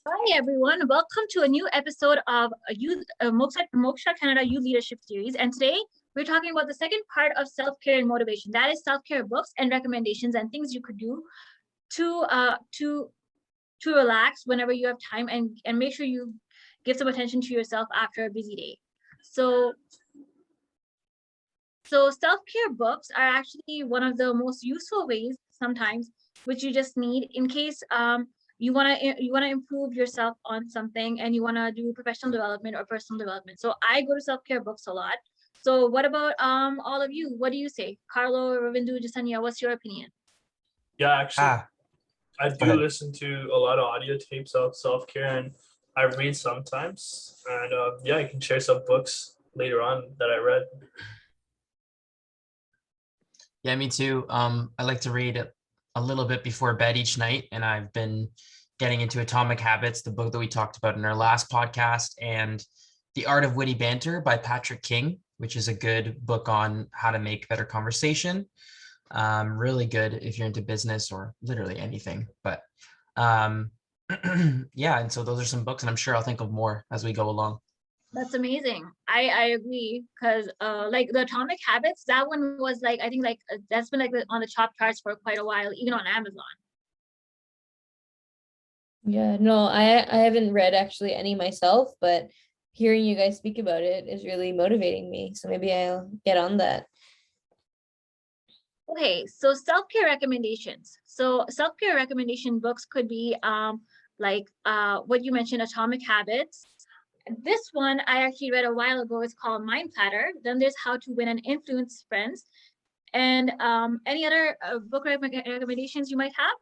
Hi everyone, welcome to a new episode of Moksha Canada Youth Leadership Series. And today we're talking about the second part of self-care and motivation. That is self-care books and recommendations and things you could do to relax whenever you have time and make sure you give some attention to yourself after a busy day. So self-care books are actually one of the most useful ways sometimes, which you just need in case you want to improve yourself on something and you want to do professional development or personal development. So I go to self-care books a lot. So what about all of you? What do you say? Carlo, Ravindu, Jessenia, what's your opinion? Yeah, actually, I go do ahead. listen to a lot of audio tapes of self-care and I read sometimes. And yeah, I can share some books later on that I read. Yeah, me too. I like to read a little bit before bed each night, and I've been getting into Atomic Habits, the book that we talked about in our last podcast, and The Art of Witty Banter by Patrick King, which is a good book on how to make better conversation. Really good if you're into business or literally anything. But yeah, and so those are some books, and I'm sure I'll think of more as we go along. That's amazing. I agree because like the Atomic Habits, that one was like I think like that's been like on the top charts for quite a while, even on Amazon. Yeah, no, I haven't read actually any myself, but hearing you guys speak about it is really motivating me. So maybe I'll get on that. Okay, so self-care recommendations. So self-care recommendation books could be like what you mentioned, Atomic Habits. This one I actually read a while ago. It's called Mind Platter. Then there's How to Win and Influence Friends. And any other book recommendations you might have?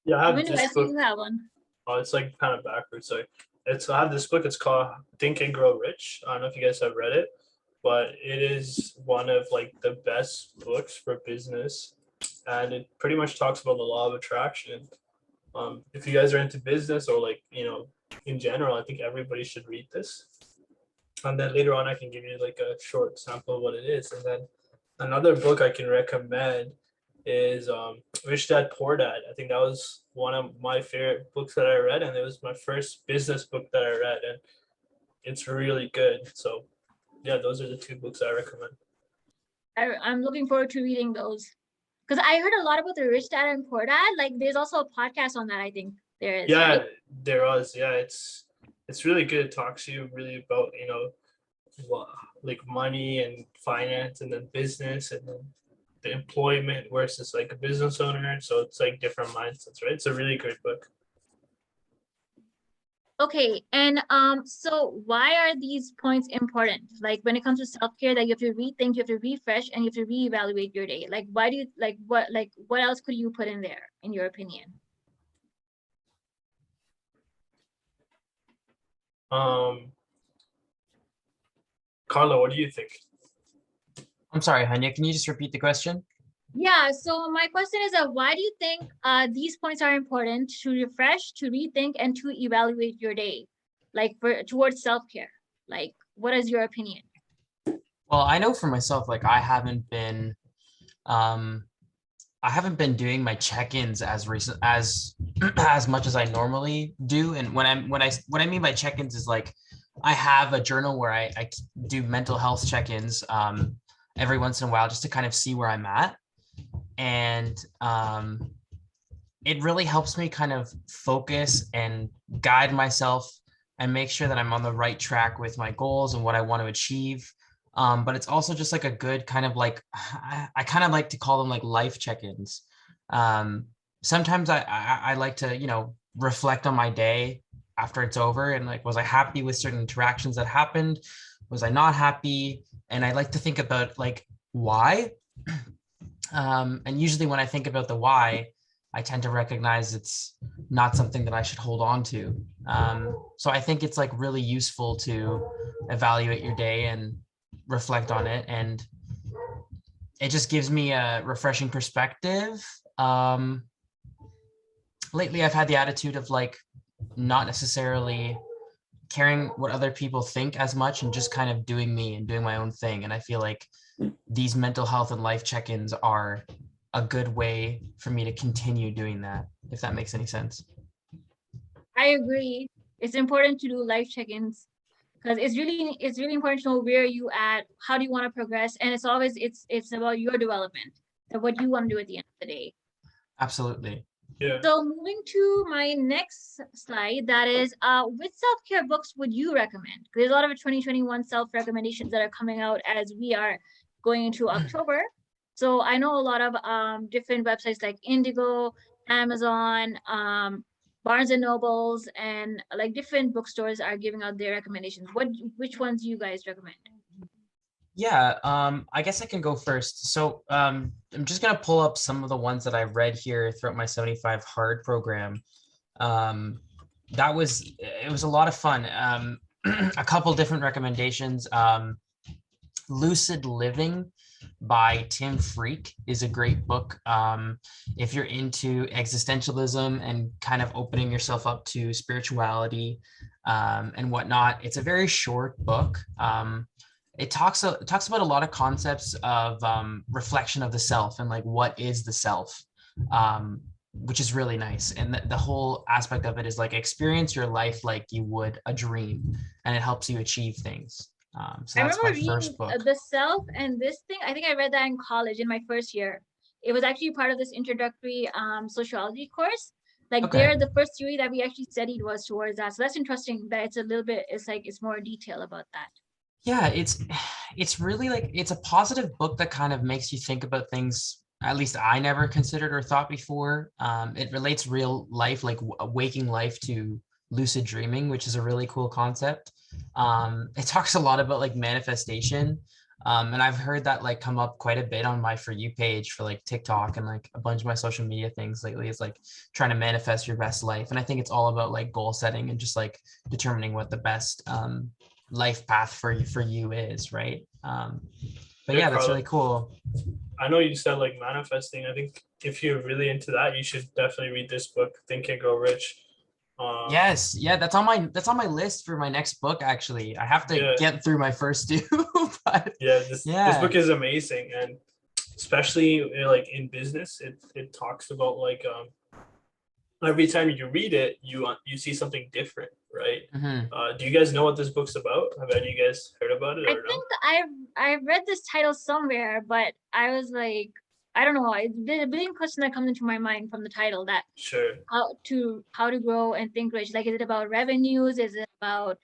Yeah, I have Ravindu, I this see book. you have one. Oh, it's like kind of backwards. So I have this book. It's called Think and Grow Rich. I don't know if you guys have read it, but it is one of like the best books for business, and it pretty much talks about the law of attraction. If you guys are into business or like in general, I think everybody should read this. And then later on, I can give you like a short sample of what it is. And then another book I can recommend is Rich Dad Poor Dad. I think that was one of my favorite books that I read, and it was my first business book that I read, and it's really good. So yeah, those are the two books I recommend. I'm looking forward to reading those because I heard a lot about the Rich Dad and Poor Dad. Like there's also a podcast on that. I think there is. Yeah, Right? there was. Yeah, it's really good. It talks to you really about like money and finance, and then business, and then the employment versus like a business owner. So it's like different mindsets, right? It's a really great book. Okay, and so why are these points important? Like when it comes to self-care, that you have to rethink, you have to refresh, and you have to reevaluate your day. Like why do you what else could you put in there, in your opinion? Carlo, what do you think? I'm sorry, Hunyah, can you just repeat the question? Yeah, so my question is why do you think these points are important to refresh, to rethink, and to evaluate your day, like towards self-care? Like, what is your opinion? Well, I know for myself, like I haven't been doing my check-ins as recent as as much as I normally do. And what I mean by check-ins is like I have a journal where I do mental health check-ins every once in a while just to kind of see where I'm at. And it really helps me kind of focus and guide myself and make sure that I'm on the right track with my goals and what I want to achieve. But it's also just like a good kind of like, I kind of like to call them like life check-ins. Sometimes I like to, reflect on my day after it's over and like, was I happy with certain interactions that happened? Was I not happy? And I like to think about like, why? And usually when I think about the why, I tend to recognize it's not something that I should hold on to. So I think it's like really useful to evaluate your day and reflect on it. And it just gives me a refreshing perspective. Lately, I've had the attitude of like not necessarily caring what other people think as much and just kind of doing me and doing my own thing. And I feel like these mental health and life check-ins are a good way for me to continue doing that, if that makes any sense. I agree. it's important to do life check-ins because it's really important to know where you at, how do you want to progress, and it's always it's about your development and what you want to do at the end of the day. Absolutely. Yeah. So moving to my next slide, that is, which self-care books would you recommend? There's a lot of 2021 self-recommendations that are coming out as we are going into October. So I know a lot of different websites like Indigo, Amazon, Barnes and Nobles, and like different bookstores are giving out their recommendations. Which ones do you guys recommend? Yeah, I guess I can go first. So I'm just gonna pull up some of the ones that I read here throughout my 75 hard program. It was a lot of fun. A couple different recommendations. Lucid Living by Tim Freak is a great book. If you're into existentialism and kind of opening yourself up to spirituality and whatnot, it's a very short book. It talks about a lot of concepts of reflection of the self and like what is the self, which is really nice. And the whole aspect of it is like experience your life like you would a dream, and it helps you achieve things. So I that's remember my reading first book. The Self and this thing. I think I read that in college in my first year. It was actually part of this introductory sociology course. Like Okay. there, the first theory that we actually studied was towards that. So that's interesting that it's a little bit, it's more detail about that. Yeah, it's really like it's a positive book that kind of makes you think about things at least I never considered or thought before. It relates real life, like waking life, to lucid dreaming, which is a really cool concept. It talks a lot about like manifestation. And I've heard that like come up quite a bit on my For You page for like TikTok and like a bunch of my social media things lately. Is like trying to manifest your best life. And I think it's all about like goal setting and just like determining what the best life path for you is, right? But yeah, that's Carlo, really cool. I know you said like manifesting. I think if you're really into that, you should definitely read this book, Think and Grow Rich. Yes, yeah, that's on my list for my next book. Actually, I have to Yeah. get through my first two. But This book is amazing, and especially like in business, it talks about like every time you read it, you see something different, right? Do you guys know what this book's about? Have any of you guys heard about it? I Or think I read this title somewhere, but I was like, I don't know. The billion question that comes into my mind from the title, that Sure. how to grow and think rich. Like, is it about revenues? Is it about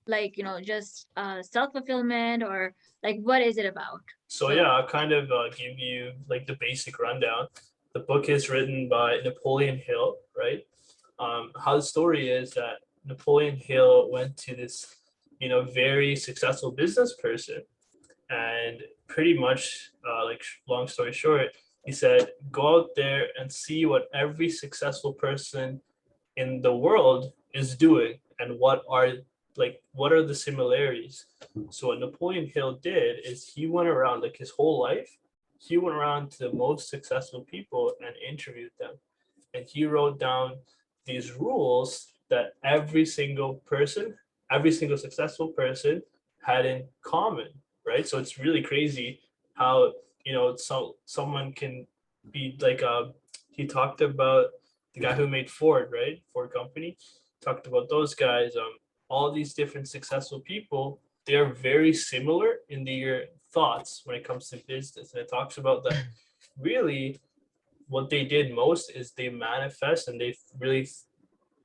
like, just self-fulfillment, or like what is it about? So yeah, I'll kind of give you like the basic rundown. The book is written by Napoleon Hill, right? How the story is that Napoleon Hill went to this, very successful business person, and pretty much, like long story short, he said, go out there and see what every successful person in the world is doing, and what are the similarities. So what Napoleon Hill did is he went around, like his whole life, he went around to the most successful people and interviewed them, and he wrote down these rules that every single successful person had in common, right? So it's really crazy how someone can be like he talked about the guy who made Ford, right? Ford company, talked about those guys. All these different successful people, they're very similar in their thoughts when it comes to business. And it talks about that really what they did most is they manifest and they really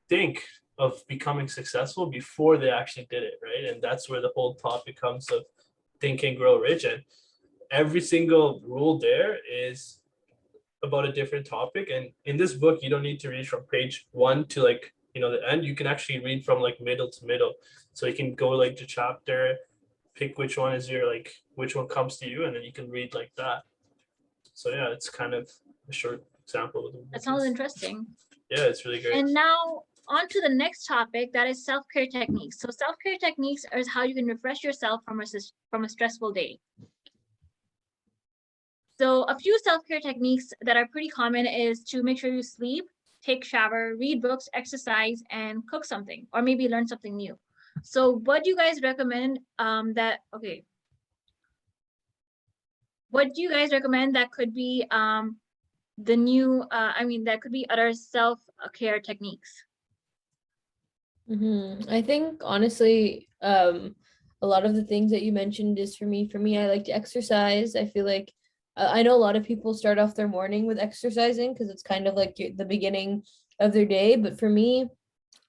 think of becoming successful before they actually did it, right? And that's where the whole topic comes of Think and Grow Rich. And every single rule there is about a different topic. And in this book, you don't need to read from page 1 to like the end. You can actually read from like middle to middle, so you can go like to chapter, pick which one is which one comes to you, and then you can read like that. So yeah, it's kind of a short example of the book. That sounds interesting. Yeah, it's really great. And now on to the next topic, that is self-care techniques. So self-care techniques is how you can refresh yourself from a stressful day. So a few self-care techniques that are pretty common is to make sure you sleep, take shower, read books, exercise, and cook something, or maybe learn something new. So what do you guys recommend what do you guys recommend that could be that could be other self-care techniques? I think honestly, a lot of the things that you mentioned is for me. For me, I like to exercise. I feel like I know a lot of people start off their morning with exercising because it's kind of like the beginning of their day. But for me,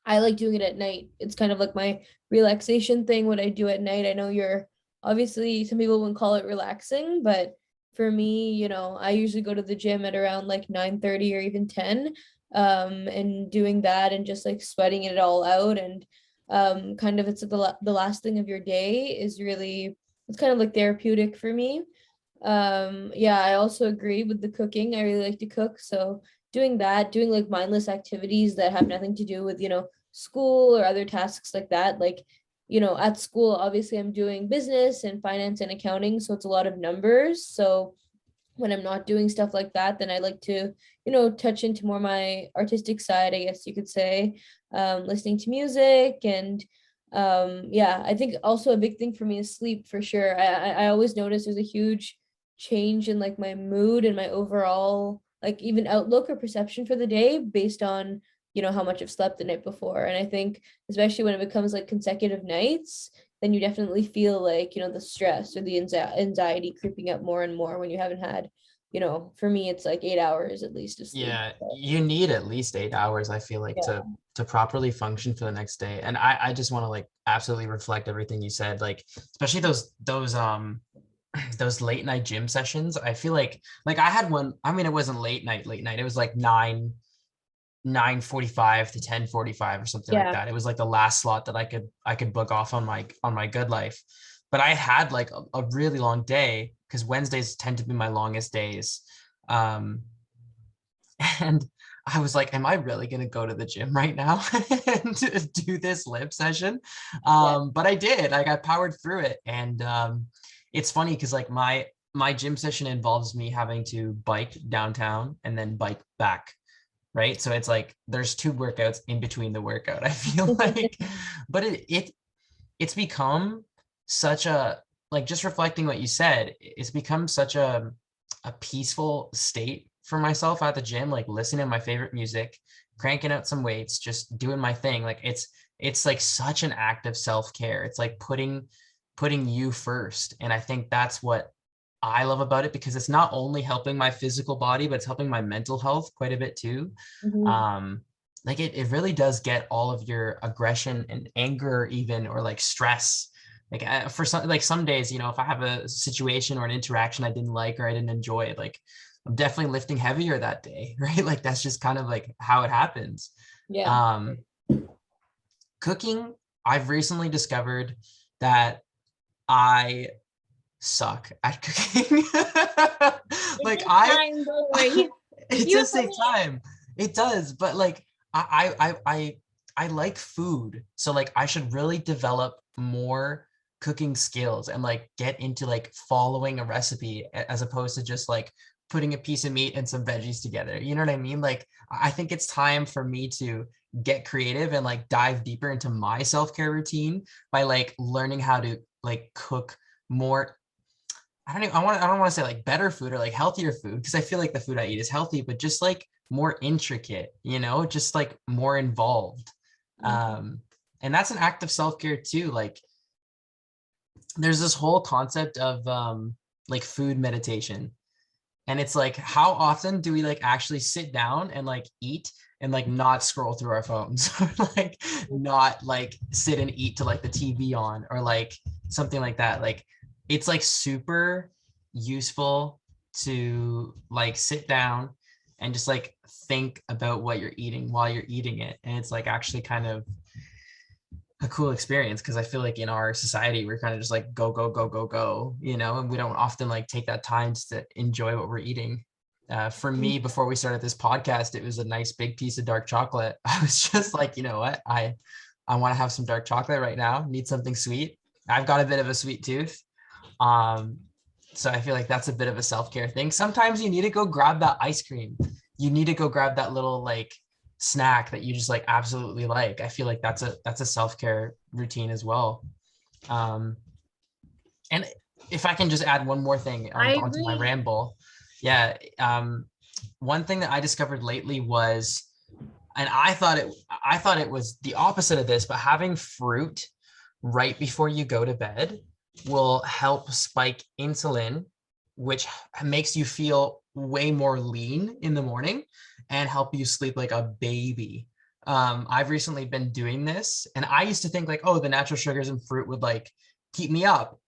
I like doing it at night. It's kind of like my relaxation thing, what I do at night. I know you're obviously some people wouldn't call it relaxing, but for me, I usually go to the gym at around like 9:30 or even 10, and doing that and just like sweating it all out and kind of it's the last thing of your day is really it's kind of like therapeutic for me. Yeah, I also agree with the cooking. I really like to cook, so doing that, doing like mindless activities that have nothing to do with school or other tasks like that. Like, at school, obviously I'm doing business and finance and accounting, so it's a lot of numbers. So when I'm not doing stuff like that, then I like to, touch into more my artistic side, I guess you could say, listening to music and yeah, I think also a big thing for me is sleep for sure. I always notice there's a huge change in like my mood and my overall like even outlook or perception for the day based on how much I've slept the night before. And I think especially when it becomes like consecutive nights, then you definitely feel like the stress or the anxiety creeping up more and more when you haven't had for me it's like 8 hours at least of sleep. Yeah, you need at least 8 hours, I feel like, Yeah. to properly function for the next day. And I just want to like absolutely reflect everything you said, like especially those those late night gym sessions. I feel like I had one, I mean, it wasn't late night. It was like 9:45 to 10:45 or something like Yeah. that. It was like the last slot that I could book off on my good life. But I had like a really long day because Wednesdays tend to be my longest days. Um, and I was like, am I really going to go to the gym right now and do this lip session? Yeah. But I did. Like I powered through it. And it's funny because like my gym session involves me having to bike downtown and then bike back. Right. So it's like there's two workouts in between the workout, I feel like. But it's become such a, like, just reflecting what you said, it's become such a peaceful state for myself at the gym, like listening to my favorite music, cranking out some weights, just doing my thing. Like it's like such an act of self-care. It's like putting you first. And I think that's what I love about it, because it's not only helping my physical body, but it's helping my mental health quite a bit too. Mhm. Like it really does get all of your aggression and anger even, or like stress. Like for some days, if I have a situation or an interaction I didn't like or I didn't enjoy, like I'm definitely lifting heavier that day, right? Like that's just kind of like how it happens. Yeah. Um, Cooking, I've recently discovered that I suck at cooking. It Like takes time, don't worry. it You does take time. It does, but like I like food, so like I should really develop more cooking skills and like get into like following a recipe as opposed to just like putting a piece of meat and some veggies together. You know what I mean? Like I think it's time for me to get creative and like dive deeper into my self-care routine by like learning how to like cook more. I don't want to say like better food or like healthier food, because I feel like the food I eat is healthy, but just like more intricate, just like more involved. Um, and that's an act of self-care too. Like there's this whole concept of like food meditation. And it's like, how often do we like actually sit down and like eat and like not scroll through our phones or like not like sit and eat to like the TV on or like something like that. Like it's like super useful to like sit down and just like think about what you're eating while you're eating it. And it's like actually kind of a cool experience, because I feel like in our society we're kind of just like go go go go go, and we don't often like take that time to enjoy what we're eating. For me, before we started this podcast, it was a nice big piece of dark chocolate. I was just like, you know what, I want to have some dark chocolate right now, need something sweet. I've got a bit of a sweet tooth. um so I feel like that's a bit of a self-care thing. Sometimes you need to go grab that ice cream, you need to go grab that little like snack that you just like absolutely like. I feel like that's a self-care routine as well. um and if I can just add one more thing I onto my agree. ramble. Yeah. One thing that I discovered lately was And I thought it was the opposite of this, but having fruit right before you go to bed will help spike insulin, which makes you feel way more lean in the morning and help you sleep like a baby. I've recently been doing this, and I used to think like, oh, the natural sugars in fruit would like keep me up.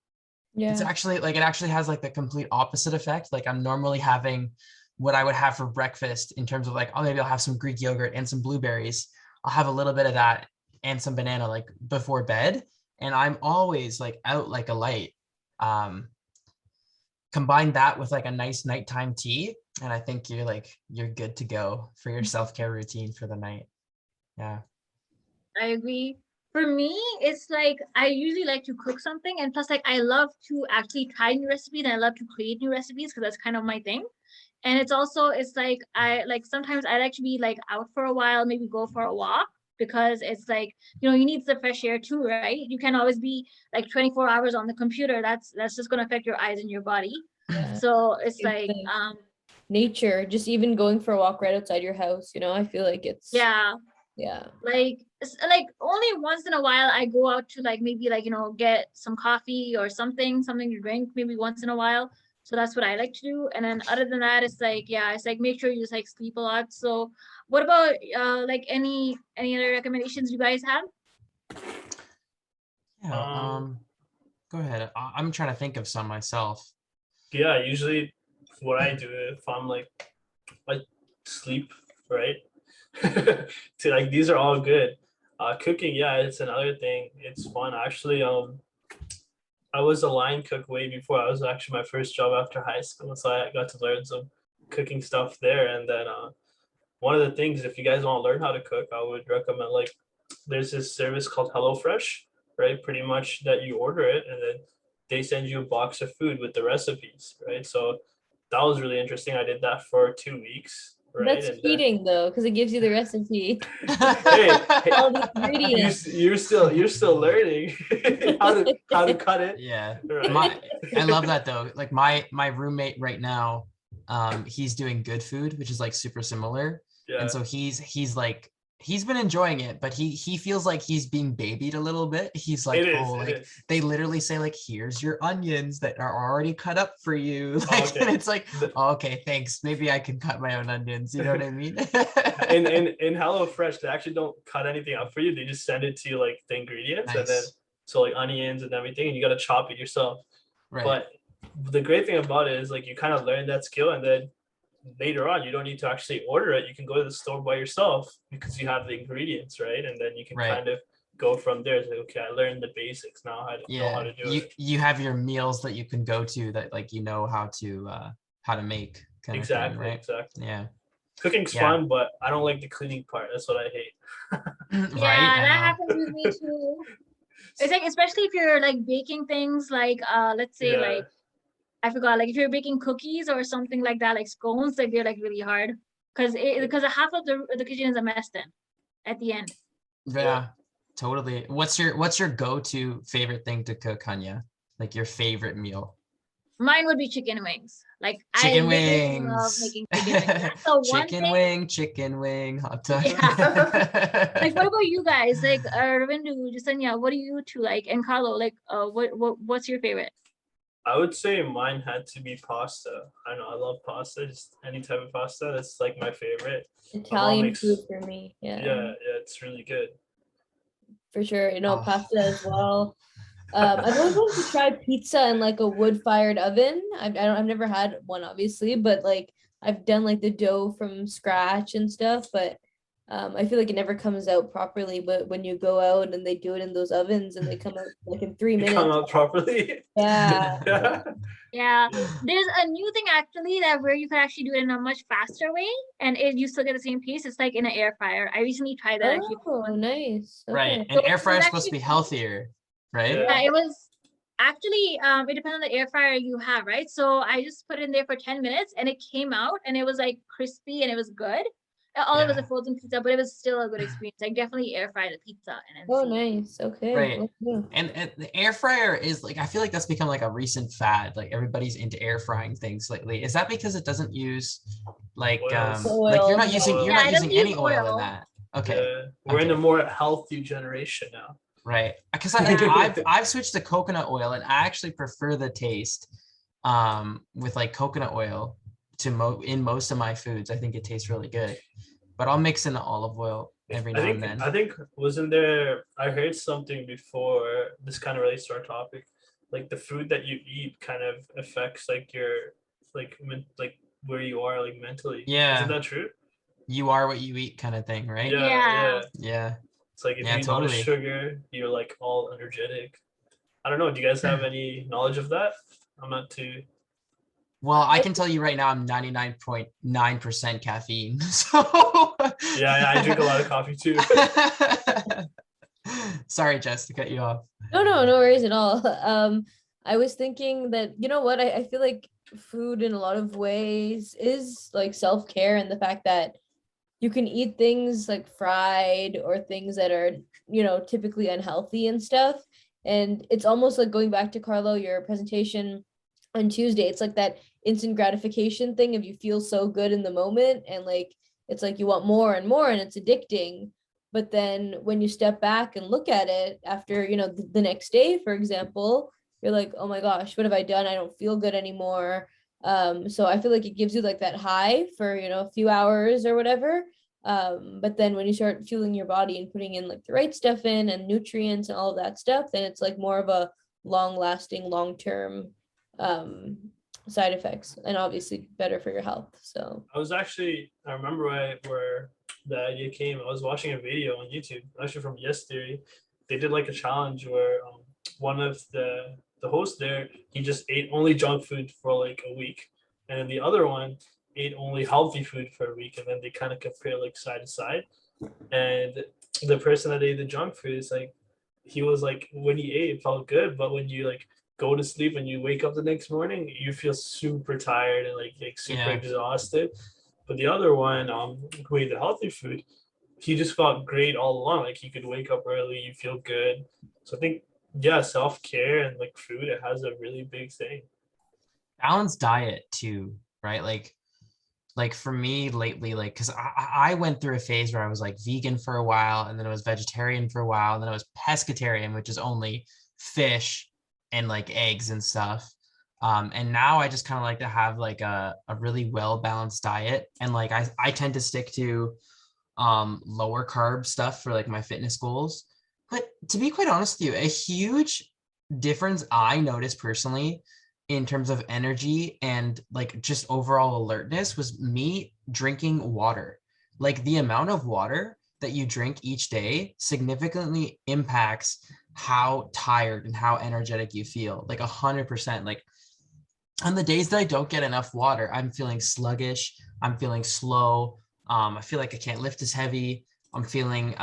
It's Yeah. actually like, it actually has like the complete opposite effect. Like I'm normally having what I would have for breakfast in terms of like, oh, maybe I'll have some Greek yogurt and some blueberries. I'll have a little bit of that and some banana like before bed. And I'm always like out like a light. Combine that with like a nice nighttime tea, and I think you're good to go for your self-care routine for the night. Yeah. I agree. For me, it's like I usually like to cook something, and plus, like I love to actually try new recipes, and I love to create new recipes because that's kind of my thing. And it's like I like sometimes I like to be like out for a while, maybe go for a walk because it's like you need the fresh air too, right? You can't always be like 24 hours on the computer. That's just gonna affect your eyes and your body. Yeah. So it's Same like thing. Nature, just even going for a walk right outside your house, I feel like it's yeah. yeah. Like it's like only once in a while I go out to like maybe like get some coffee or something to drink maybe once in a while. So that's what I like to do. And then other than that, it's like it's like make sure you just like sleep a lot. So what about like any other recommendations you guys have? Yeah. Go ahead. I'm trying to think of some myself. Yeah, usually what I do if I'm like I sleep, right? To like these are all good. Cooking, yeah, it's another thing. It's fun. Actually, I was a line cook way before. I was actually my first job after high school, so I got to learn some cooking stuff there. And then one of the things, if you guys want to learn how to cook, I would recommend like there's this service called HelloFresh, right? Pretty much that you order it and then they send you a box of food with the recipes, right? So that was really interesting. I did that for 2 weeks, right? That's And then cheating though, because it gives you the recipe. hey, All the ingredients. you're still learning how to cut it. Yeah. Right. I love that though. Like my roommate right now, he's doing Good Food, which is like super similar. Yeah. And so he's like, he's been enjoying it, but he feels like he's being babied a little bit. He's like, they literally say like, here's your onions that are already cut up for you. Like, Okay. and it's like, oh, okay, thanks. Maybe I can cut my own onions. You know what I mean? in HelloFresh, they actually don't cut anything up for you. They just send it to you like the ingredients, and then so like onions and everything, and you got to chop it yourself. Right. But the great thing about it is like you kind of learn that skill, and then later on you don't need to actually order it. You can go to the store by yourself because you have the ingredients, right? And then you can kind of go from there. It's like, okay, I learned the basics now. I know how to do it. You have your meals that you can go to that like how to make. Exactly. Thing, right? Exactly. Yeah. Cooking's fun, but I don't like the cleaning part. That's what I hate. Yeah, that happens with me too. It's like especially if you're like baking things like let's say like I forgot, like if you're baking cookies or something like that, like scones, like they're like really hard because half of the kitchen is a mess then at the end. Yeah, totally. What's your go-to favorite thing to cook, Hunyah? Like your favorite meal? Mine would be chicken wings. Like chicken I wings. Love making chicken wings. That's the one thing. Chicken wing, hot dog. Yeah. Like what about you guys? Like Ravindu, Jessenia, what do you two like? And Carlo, like what's your favorite? I would say mine had to be pasta. I know I love pasta, just any type of pasta. That's like my favorite. Italian food for me. Yeah, it's really good. For sure, pasta as well. I've always wanted to try pizza in like a wood-fired oven. I've never had one, obviously, but like I've done like the dough from scratch and stuff, but I feel like it never comes out properly. But when you go out and they do it in those ovens and they come out like in 3 minutes. Come out properly. Yeah. Yeah. There's a new thing actually that where you can actually do it in a much faster way and you still get the same taste. It's like in an air fryer. I recently tried that. Oh, nice. Okay. Right. And air fryer is supposed to be healthier, right? Yeah, it was actually it depends on the air fryer you have, right? So I just put it in there for 10 minutes and it came out and it was like crispy and it was good. It was a frozen pizza, but it was still a good experience. Like definitely air fry the pizza and then nice. Okay. Right. And the air fryer is like, I feel like that's become like a recent fad. Like everybody's into air frying things lately. Is that because it doesn't use like like you're not using any oil in that? Okay. Yeah, we're in a Okay. more healthy generation now. Right. Because I've switched to coconut oil, and I actually prefer the taste with like coconut oil to in most of my foods. I think it tastes really good. But I'll mix in the olive oil every now and then. I think wasn't there? I heard something before. This kind of relates to our topic. Like the food that you eat kind of affects like your like where you are like mentally. Isn't Yeah. that true? You are what you eat kind of thing, right? Yeah, yeah. Yeah. Yeah. It's like if Yeah, you eat a lot of totally. sugar, you're like all energetic. I don't know. Do you guys have any knowledge of that? I'm not too. Well, I I can tell you right now, I'm 99.9% caffeine. So Yeah, I drink a lot of coffee too. sorry, Jess, to cut you off. No worries at all. I was thinking that, you know what, I feel like food in a lot of ways is like self-care, and the fact that you can eat things like fried or things that are, typically unhealthy and stuff. And it's almost like going back to Carlo, your presentation on Tuesday. It's like that instant gratification thing if you feel so good in the moment, and like it's like you want more and more, and it's addicting. But then when you step back and look at it after, the next day, for example, you're like, oh my gosh, what have I done? I don't feel good anymore. So I feel like it gives you like that high for, a few hours or whatever. But then when you start fueling your body and putting in like the right stuff in and nutrients and all of that stuff, then it's like more of a long lasting, long term um side effects, and obviously better for your health. So I remember where the idea came. I was watching a video on YouTube, actually from Y.E.S Theory. They did like a challenge where one of the hosts there, he just ate only junk food for like a week, and then the other one ate only healthy food for a week, and then they kind of compare like side to side. And the person that ate the junk food is like, he was like, when he ate, it felt good, but when you like go to sleep and you wake up the next morning, you feel super tired and like super Yeah. exhausted. But the other one, who ate the healthy food, he just felt great all along. Like you could wake up early, you feel good. So I think yeah, self care and like food, it has a really big thing. Balanced diet too, right? Like for me lately, like because I went through a phase where I was like vegan for a while, and then I was vegetarian for a while, and then I was pescatarian, which is only fish and like eggs and stuff. And now I just kind of like to have like a really well balanced diet, and like I tend to stick to lower carb stuff for like my fitness goals. But to be quite honest with you, a huge difference I noticed personally in terms of energy and like just overall alertness was me drinking water. Like the amount of water that you drink each day significantly impacts how tired and how energetic you feel. Like 100%. Like on the days that I don't get enough water, I'm feeling sluggish. I'm feeling slow. I feel like I can't lift as heavy. I'm feeling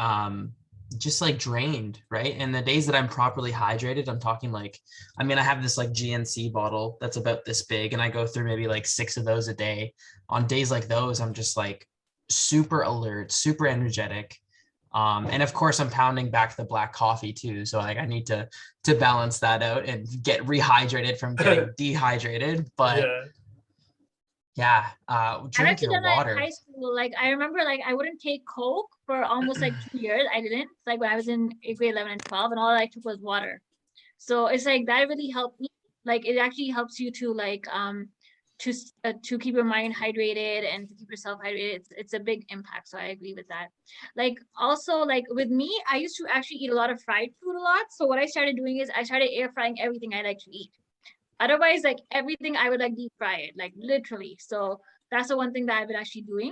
just like drained, right? And the days that I'm properly hydrated, I'm talking like, I mean, I have this like GNC bottle that's about this big, and I go through maybe like 6 of those a day. On days like those, I'm just like super alert, super energetic. And of course, I'm pounding back the black coffee too. So like, I need to balance that out and get rehydrated from getting dehydrated. But Yeah. yeah, I've drink actually your done that in water. high school. Like I remember, like I wouldn't take Coke for almost like 2 years. I didn't. It's like when I was in 8th grade, 11, and 12, and all I took was water. So it's like that really helped me. Like it actually helps you to like to keep your mind hydrated and to keep yourself hydrated. It's a big impact. So I agree with that. Like also like with me, I used to actually eat a lot of fried food a lot. So what I started doing is I started air frying everything I like to eat. Otherwise, like everything I would like deep fry it, like literally. So that's the one thing that I've been actually doing.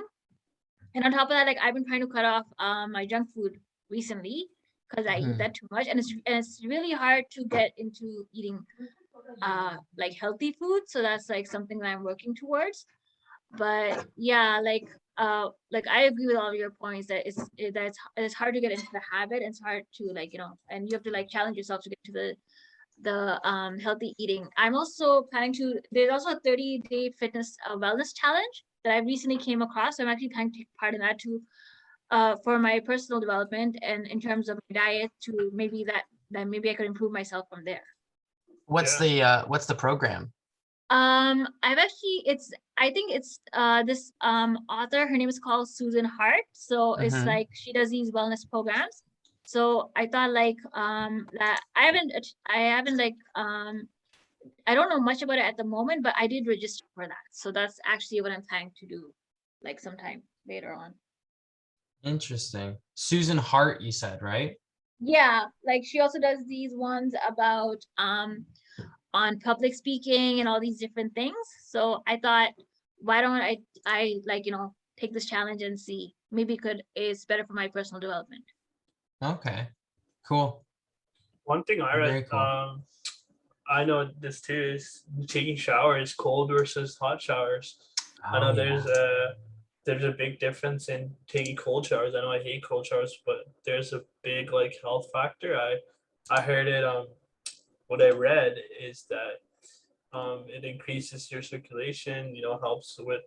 And on top of that, like I've been trying to cut off my junk food recently because I eat Mhm. that too much, and it's really hard to get into eating like healthy food. So that's like something that I'm working towards. But yeah, like I agree with all of your points that it's hard to get into the habit, and it's hard to like and you have to like challenge yourself to get to the healthy eating. I'm also planning to. There's also a 30-day fitness wellness challenge that I recently came across. So I'm actually planning to take part in that too, for my personal development and in terms of my diet to maybe that maybe I could improve myself from there. What's Yeah. what's the program? I've actually I think it's this author, her name is called Susan Hart. So it's Mhm. like she does these wellness programs. So I thought like that I haven't like I don't know much about it at the moment, but I did register for that. So that's actually what I'm planning to do like sometime later on. Interesting. Susan Hart, you said, right? Yeah, like she also does these ones about on public speaking and all these different things. So I thought, why don't I like, take this challenge and see maybe it's better for my personal development. Okay. Cool. One thing I read, Very cool. I know this too, is taking showers, cold versus hot showers. I Oh know yeah. there's a big difference in taking cold showers. I know I hate cold showers, but there's a big like health factor. I heard it. What I read is that it increases your circulation. Helps with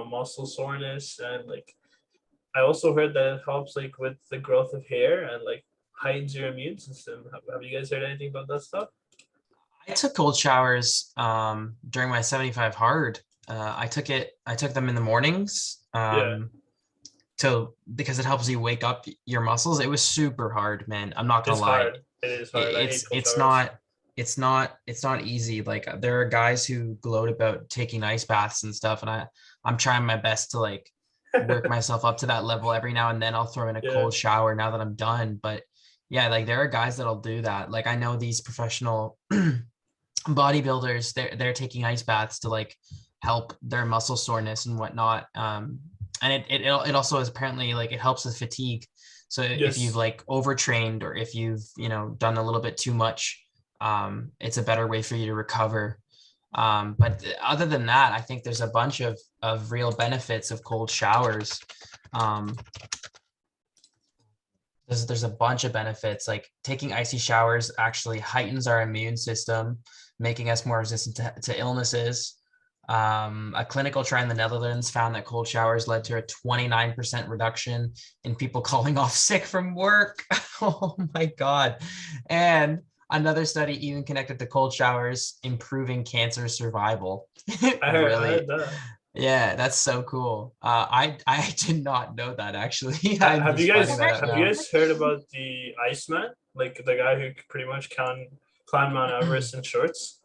muscle soreness, and like I also heard that it helps like with the growth of hair and like heightens your immune system. Have you guys heard anything about that stuff? I took cold showers during my 75 hard. I took them in the mornings Yeah, because it helps you wake up your muscles. It was super hard, man. I'm not gonna it's lie. hard. It is hard. I hate cold It's showers. not it's not easy. Like there are guys who gloat about taking ice baths and stuff, and I'm trying my best to like work myself up to that level. Every now and then I'll throw in a Yeah, cold shower now that I'm done. But yeah, like there are guys that'll do that. Like I know these professional bodybuilders, they're taking ice baths to like help their muscle soreness and whatnot. And it also is apparently like it helps with fatigue. So if you've yes. like overtrained or if you've done a little bit too much, it's a better way for you to recover. But other than that, I think there's a bunch of real benefits of cold showers. Um, there's a bunch of benefits. Like taking icy showers actually heightens our immune system, making us more resistant to illnesses. A clinical trial in the Netherlands found that cold showers led to a 29% reduction in people calling off sick from work. Oh my God. And another study even connected to cold showers improving cancer survival. I Really? heard that. Yeah, that's so cool. I did not know that actually. I'm Have you just finding guys I've that out have actually you now. guys heard about the Iceman? Like the guy who pretty much can climb Mount Everest in shorts.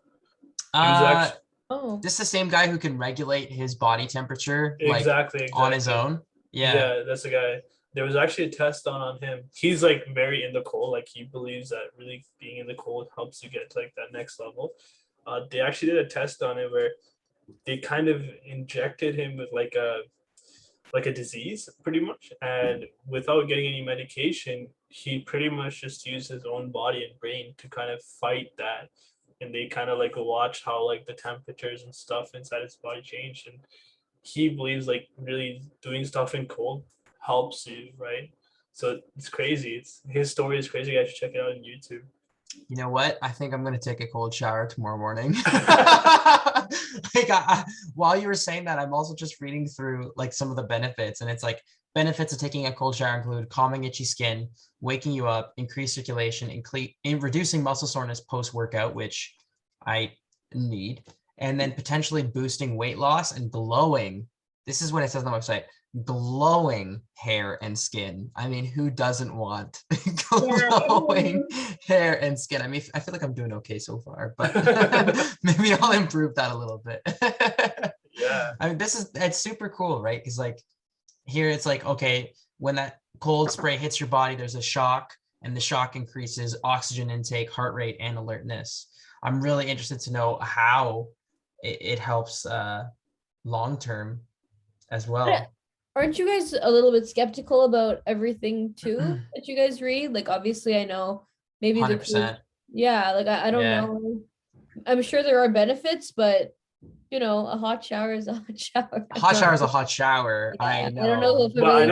He was Uh, actually Oh, this is the same guy who can regulate his body temperature like exactly on his exactly. own. Yeah. Yeah, that's the guy. There was actually a test done on him. He's like very in the cold. Like he believes that really being in the cold helps you get to like that next level. They actually did a test on it where they kind of injected him with like a disease pretty much, and without getting any medication, he pretty much just used his own body and brain to kind of fight that. And they kind of like watch how like the temperatures and stuff inside his body change, and he believes like really doing stuff in cold helps you, right? So it's crazy. It's his story is crazy. I should check it out on YouTube. You know what? I think I'm gonna take a cold shower tomorrow morning. Yeah, Like while you were saying that, I'm also just reading through like some of the benefits, and it's like benefits of taking a cold shower include calming itchy skin, waking you up, increased circulation, in reducing muscle soreness post workout, which I need, and then potentially boosting weight loss and glowing. This is what it says on the website: glowing hair and skin. I mean, who doesn't want yeah, glowing hair and skin? I mean, I feel like I'm doing okay so far, but maybe I'll improve that a little bit. yeah, I mean, it's super cool, right? Because like here it's like, okay, when that cold spray hits your body, there's a shock, and the shock increases oxygen intake, heart rate, and alertness. I'm really interested to know how it helps long term as but well. aren't you guys a little bit skeptical about everything too that you guys read? Like, obviously, I know maybe the cool, 100%. yeah, like I don't Yeah. know. I'm sure there are benefits, but a hot shower is a hot shower. I Hot don't shower is a know. hot shower. I Yeah, I don't know know. if it but I really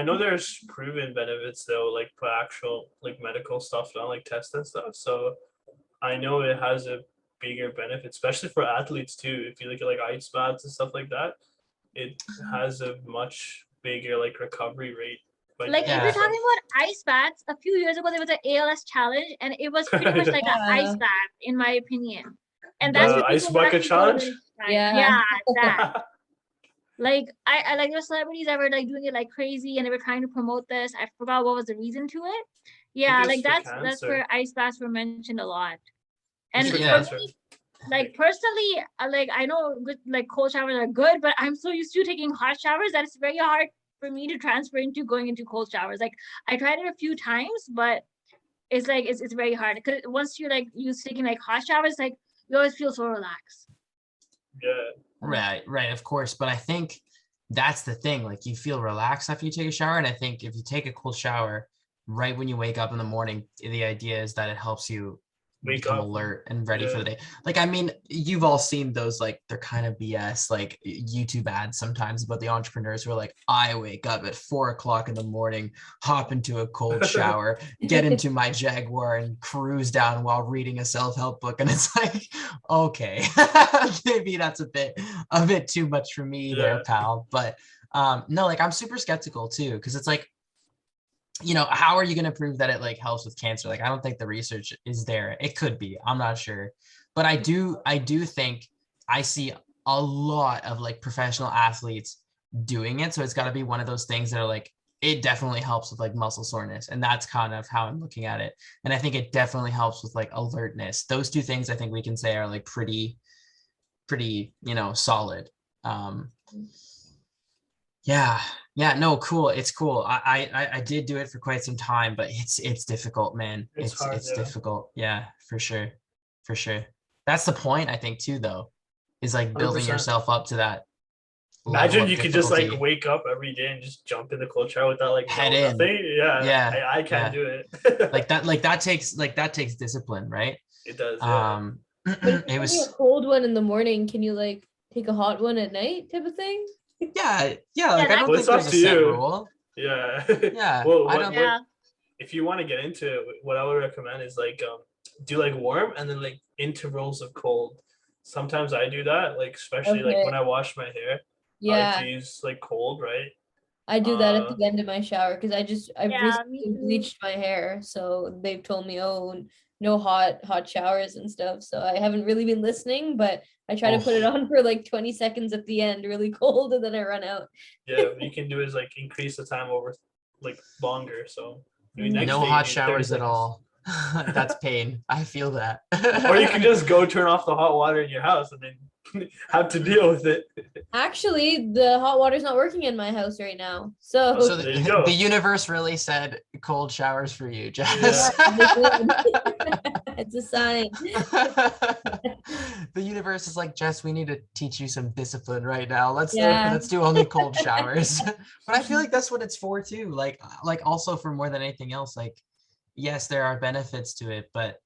know Yeah. there's proven benefits though, like for actual like medical stuff done, like tests and stuff. So I know it has a bigger benefit, especially for athletes too. If you look at like ice baths and stuff like that, it has a much bigger like recovery rate by like doing if that you're Yeah. stuff. talking about ice baths, a few years ago there was an ALS challenge, and it was pretty much like an ice Yeah. bath, in my opinion. And that's The what ice people bucket actually go to challenge? try. Yeah. Yeah, that. Like I like there's celebrities that were like doing it like crazy and they were trying to promote this. I forgot what was the reason to it. Yeah, it's like for that's cancer. where ice baths were mentioned a lot. And It's for for Yeah. cancer. me, like personally, like I know good like cold showers are good, but I'm so used to taking hot showers that it's very hard for me to transfer into going into cold showers. Like I tried it a few times, but it's like it's very hard because once you're like used to taking like hot showers, like you always feel so relaxed. Yeah. Right, of course. But I think that's the thing. Like you feel relaxed after you take a shower. And I think if you take a cool shower right when you wake up in the morning, the idea is that it helps you Wake become up. alert and ready for Yeah. the day. Like, I mean, you've all seen those, like, they're kind of BS, like YouTube ads sometimes about the entrepreneurs who are like, I wake up at 4 o'clock in the morning, hop into a cold shower, get into my Jaguar and cruise down while reading a self-help book. And it's like, okay, maybe that's a bit too much for me there, Yeah. pal. But no, like I'm super skeptical too, because it's like, you know, how are you going to prove that it like helps with cancer? Like, I don't think the research is there. It could be, I'm not sure, but I do think I see a lot of like professional athletes doing it. So it's got to be one of those things that are like, it definitely helps with like muscle soreness. And that's kind of how I'm looking at it. And I think it definitely helps with like alertness. Those two things I think we can say are like pretty, you know, solid. Yeah, no, cool. It's cool. I did do it for quite some time, but it's difficult, man. It's hard, It's yeah. difficult. Yeah, for sure. That's the point, I think, too, though, is like building 100%. yourself up to that level Imagine of you could just like difficulty. wake up every day and just jump in the cold shower without like Head knowing in. nothing. Yeah. Yeah, I can't yeah. do it. Like that takes discipline, right? It does, yeah. But if It you're taking a was cold one in the morning, can you like take a hot one at night type of thing? yeah, like I that's don't Well, think it's up there's a to set you. rule. Yeah. Yeah, Well, I don't Yeah. if you want to get into it, what I would recommend is like do like warm and then like intervals of cold. Sometimes I do that, like especially like Okay. when I wash my hair, I like Yeah, to use like cold, right? I do that at Uh, the end of my shower because I've Yeah, me recently too. bleached my hair, so they've told me, oh, no hot showers and stuff. So I haven't really been listening, but I try to put it Oh. on for like 20 seconds at the end, really cold, and then I run out. yeah, what you can do is like increase the time over like longer. So maybe next No day hot you do 30 showers at seconds. all. That's pain. I feel that. Or you can just go turn off the hot water in your house and then have to deal with it. Actually, the hot water's not working in my house right now. Oh, So So there you go. the universe really said cold showers for you, Yeah. Jess. it's a sign. The universe is like, Jess, we need to teach you some discipline right now. Yeah. Let's do only cold showers. But I feel like that's what it's for too. Like also for more than anything else, like yes, there are benefits to it, but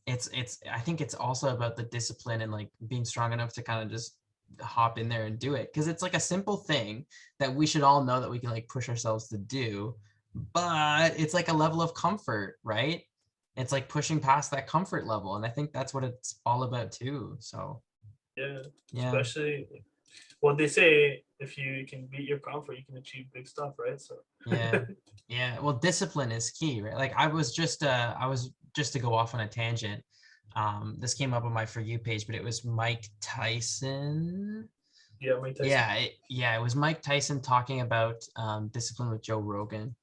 it's I think it's also about the discipline and like being strong enough to kind of just hop in there and do it, because it's like a simple thing that we should all know that we can like push ourselves to do, but it's like a level of comfort, right? It's like pushing past that comfort level, and I think that's what it's all about too. So Yeah. yeah, Especially well, they say if you can beat your comfort, you can achieve big stuff, right? So yeah, well, discipline is key, right? Like I was just to go off on a tangent, this came up on my For You page, but it was Mike Tyson. yeah, Mike Tyson. It was Mike Tyson talking about discipline with Joe Rogan.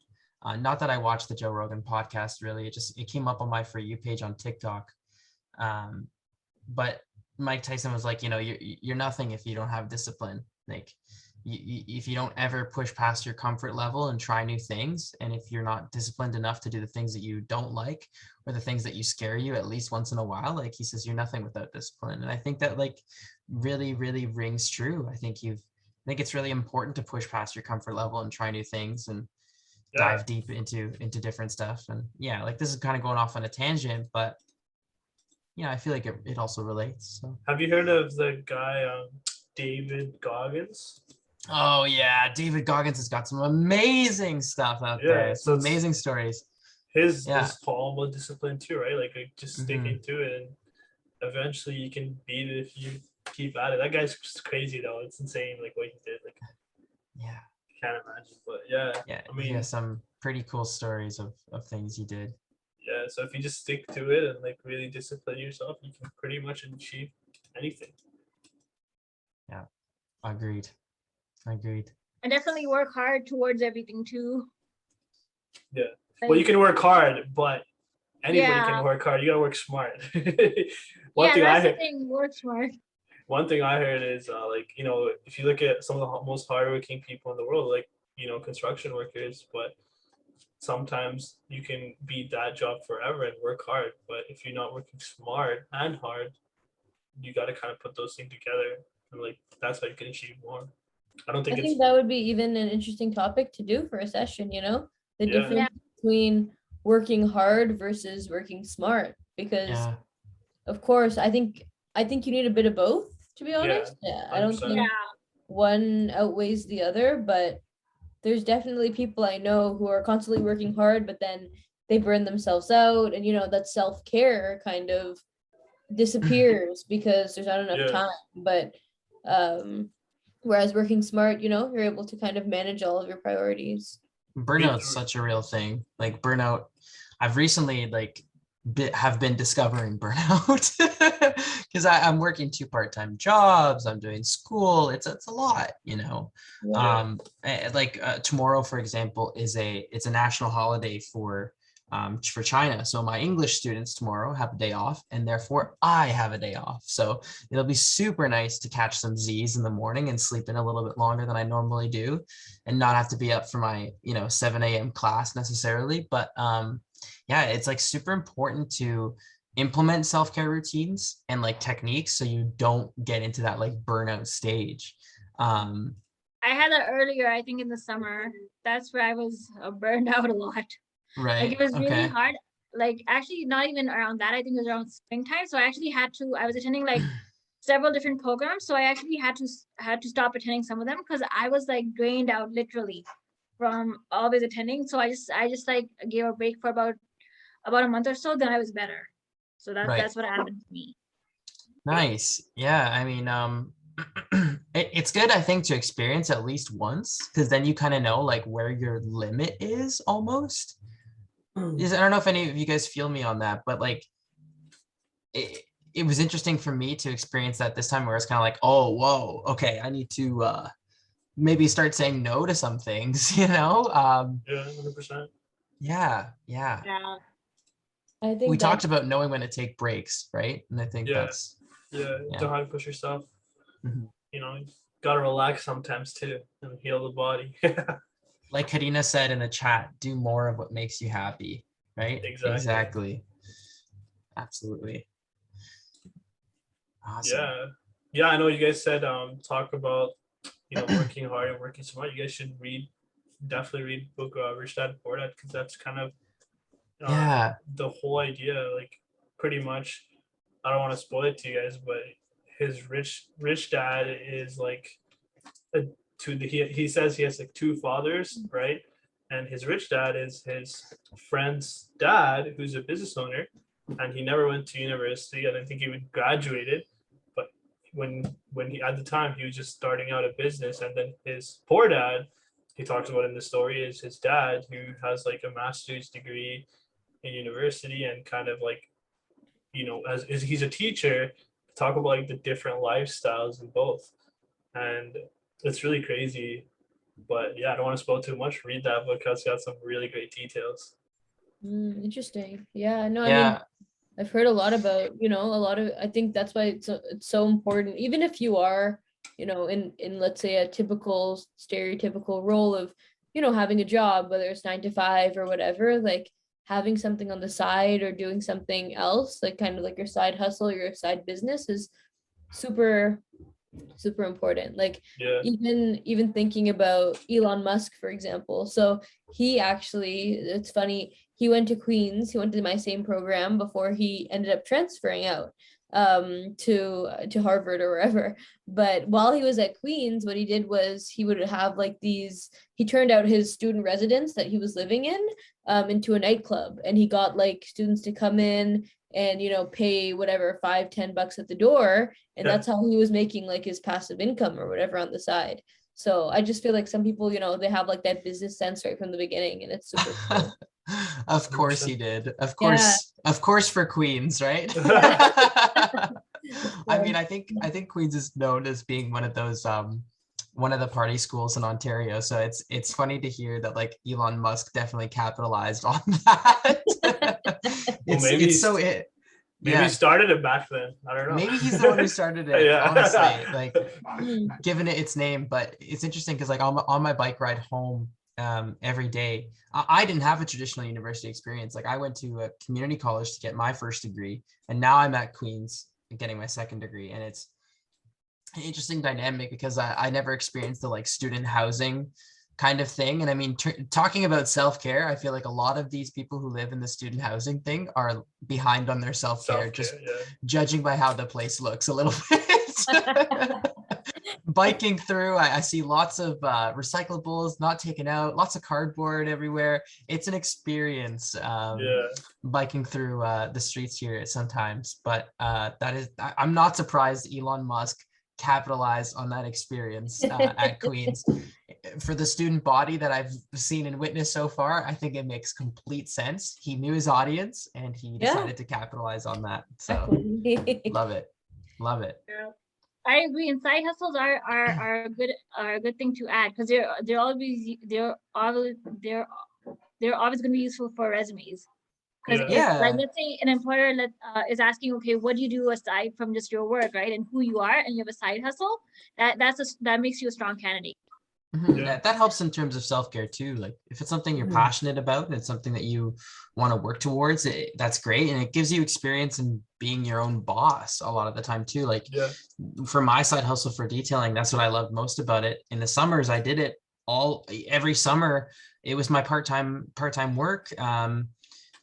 Not that I watched the Joe Rogan podcast, really. It came up on my For You page on TikTok. But Mike Tyson was like, you know, you're nothing if you don't have discipline. Like, if you don't ever push past your comfort level and try new things, and if you're not disciplined enough to do the things that you don't like or the things that you scare you at least once in a while, like he says, you're nothing without discipline. And I think that like really, really rings true. I think it's really important to push past your comfort level and try new things and dive deep into different stuff. And yeah, like this is kind of going off on a tangent, but yeah, I feel like it also relates. So. Have you heard of the guy David Goggins? Oh yeah, David Goggins has got some amazing stuff out there. so Some amazing stories. His Yeah. is all about discipline too, right? Like just sticking Mhm. to it, and eventually you can beat it if you keep at it. That guy's just crazy though. It's insane, like what he did. Like Yeah. can't imagine, but yeah. Yeah, I mean, he has some pretty cool stories of things he did. Yeah, so if you just stick to it and like really discipline yourself, you can pretty much achieve anything. Agreed. And definitely work hard towards everything too. Yeah. Like, Well, you can work hard, but anybody yeah, can work hard. You gotta work smart. yeah, thing I that's the heard, thing. Work smart. one thing I heard is like if you look at some of the most hardworking people in the world, like construction workers, but sometimes you can be that job forever and work hard. But if you're not working smart and hard, you got to kind of put those things together, and like that's how you can achieve more. I don't I think it's think that would be even an interesting topic to do for a session, the Yeah. difference between working hard versus working smart. Because Yeah. of course, I think you need a bit of both, to be honest. Yeah, I don't 100%. think one outweighs the other, but there's definitely people I know who are constantly working hard, but then they burn themselves out, and that self-care kind of disappears because there's not enough Yeah. time. But whereas working smart, you're able to kind of manage all of your priorities. Burnout's such a real thing. Like burnout, I've recently have been discovering burnout because I'm working 2 part-time jobs. I'm doing school. It's a lot, Yeah. Tomorrow, for example, it's a national holiday for China. So my English students tomorrow have a day off, and therefore I have a day off. So it'll be super nice to catch some Z's in the morning and sleep in a little bit longer than I normally do, and not have to be up for my 7 a.m. class necessarily. But yeah, it's like super important to implement self-care routines and like techniques so you don't get into that like burnout stage. I had that earlier, I think in the summer. That's where I was burned out a lot. Right. Like it was really Okay. hard. Like actually not even around that. I think it was around springtime. So I actually I was attending like several different programs. So I actually had to stop attending some of them because I was like drained out literally from always attending. So I just like gave a break for about a month or so, then I was better. So Right. that's what happened to me. Nice. Yeah. I mean, it's good, I think, to experience at least once, because then you kind of know like where your limit is almost. I don't know if any of you guys feel me on that, but like it was interesting for me to experience that this time where it's kind of like, oh, whoa, okay, I need to maybe start saying no to some things, Yeah, 100%. Yeah. I think We talked about knowing when to take breaks, right? And I think that's don't have to push yourself. Mhm. You gotta relax sometimes too and heal the body. Like Karina said in the chat, do more of what makes you happy, right? Exactly. Absolutely. Awesome. Yeah, I know you guys said talk about working hard and working smart. You guys should definitely read book Rich Dad Poor Dad, because that's kind of the whole idea. Like pretty much, I don't want to spoil it to you guys, but his rich dad is like he says he has like 2 fathers, right? And his rich dad is his friend's dad, who's a business owner, and he never went to university. I don't think he even graduated, but when he at the time he was just starting out a business. And then his poor dad, he talks about in the story, is his dad, who has like a master's degree in university and kind of like he's a teacher. Talk about like the different lifestyles in both, and it's really crazy. But yeah, I don't want to spoil too much. Read that book. It's got some really great details. Interesting. Yeah, no, I mean, I've heard a lot about, I think that's why it's so important, even if you are, in let's say a typical stereotypical role of, having a job, whether it's 9 to 5 or whatever, like having something on the side or doing something else, like kind of like your side hustle, your side business is super important. Like even thinking about Elon Musk, for example. So he actually, it's funny, he went to Queens, he went to my same program before he ended up transferring out to Harvard or wherever. But while he was at Queens, what he did was he would have like he turned out his student residence that he was living in into a nightclub, and he got like students to come in and pay whatever $5-10 at the door, and that's how he was making like his passive income or whatever on the side. So I just feel like some people, they have like that business sense right from the beginning, and it's super cool. Of course he 100%. did. Of Yeah. course for Queens, right? Of I mean, course. I think Queens is known as being one of those one of the party schools in Ontario. So it's funny to hear that like Elon Musk definitely capitalized on that. Well, it's so it maybe he yeah. started it back then. I don't know. Maybe he's the one who started it, Yeah. honestly, like Mm. giving it its name. But it's interesting because like on my bike ride home every day, I didn't have a traditional university experience. Like I went to a community college to get my first degree, and now I'm at Queen's getting my second degree. And it's an interesting dynamic because I never experienced the like student housing kind of thing. And I mean, talking about self-care, I feel like a lot of these people who live in the student housing thing are behind on their self-care, just Self-care, yeah. judging by how the place looks a little bit. Biking through, I see lots of recyclables not taken out, lots of cardboard everywhere. It's an experience Yeah. biking through the streets here sometimes, but I'm not surprised Elon Musk capitalized on that experience at Queen's. For the student body that I've seen and witnessed so far, I think it makes complete sense. He knew his audience and he Yeah. decided to capitalize on that. So Exactly. love it. Love it. Yeah. I agree. And side hustles are a good thing to add because they're always going to be useful for resumes. Because if Yeah. like let's say an employer is asking, okay, what do you do aside from just your work, right, and who you are, and you have a side hustle, that makes you a strong candidate. Mhm. Yeah. That helps in terms of self-care too. Like if it's something you're Mhm. passionate about and it's something that you want to work towards, that's great. And it gives you experience in being your own boss a lot of the time too. Like Yeah. for my side hustle for detailing, that's what I love most about it. In the summers, I did it every summer. It was my part-time work.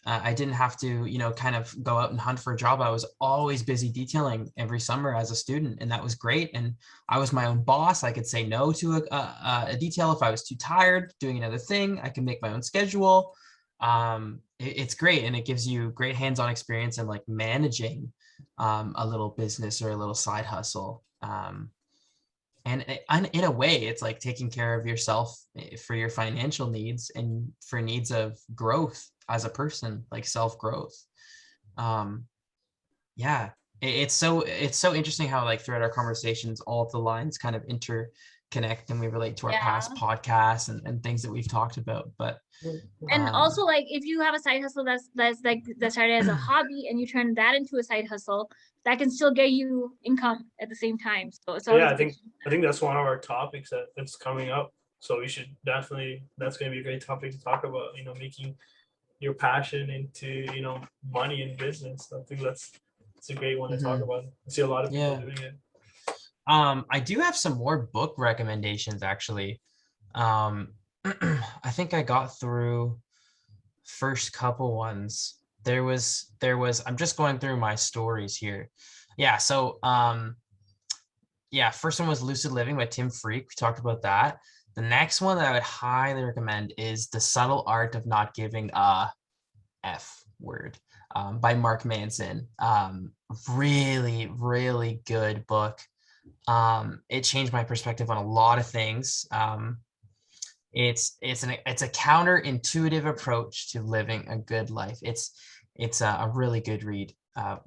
I didn't have to, kind of go out and hunt for a job. I was always busy detailing every summer as a student, and that was great. And I was my own boss. I could say no to a detail if I was too tired doing another thing. I can make my own schedule. It's great, and it gives you great hands-on experience in like managing a little business or a little side hustle. And in a way, it's like taking care of yourself for your financial needs and for needs of growth as a person, like self-growth. Yeah, it's so interesting how like throughout our conversations, all of the lines kind of interconnect and we relate to our past podcasts and things that we've talked about. But And also, like, if you have a side hustle that started as a hobby and you turn that into a side hustle, that can still get you income at the same time. So Yeah, I think that's one of our topics that's coming up. So we should definitely, that's going to be a great topic to talk about. Making your passion into money and business. I think it's a great one to talk about. I see a lot of people doing it. I do have some more book recommendations actually. I think I got through first couple ones. There was I'm just going through my stories here. Yeah, so first one was Lucid Living by Tim Freak. We talked about that. The next one that I would highly recommend is The Subtle Art of Not Giving a F Word by Mark Manson. Really, really good book. It changed my perspective on a lot of things. It's a counterintuitive approach to living a good life. It's a really good read.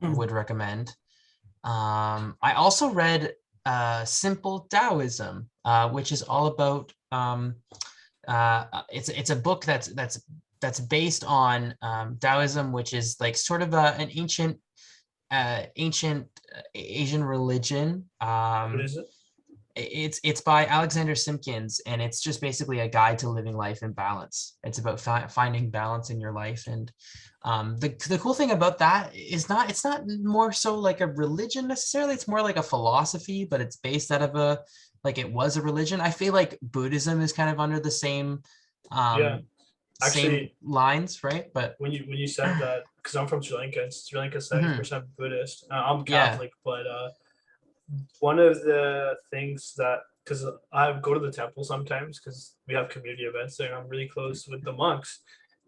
Would recommend. I also read Simple Taoism, which is all about it's a book that's based on Taoism, which is like sort of an ancient Asian religion. What is it? It's by Alexander Simpkins, and it's just basically a guide to living life in balance. It's about finding balance in your life, and the cool thing about that is it's not more so like a religion necessarily. It's more like a philosophy, but it's based out of it was a religion. I feel like Buddhism is kind of under the same Actually, same lines, right? But when you said that, because I'm from Sri Lanka, Sri Lanka 70% Buddhist. I'm Catholic, but one of the things that, because I go to the temple sometimes because we have community events there, and I'm really close with the monks.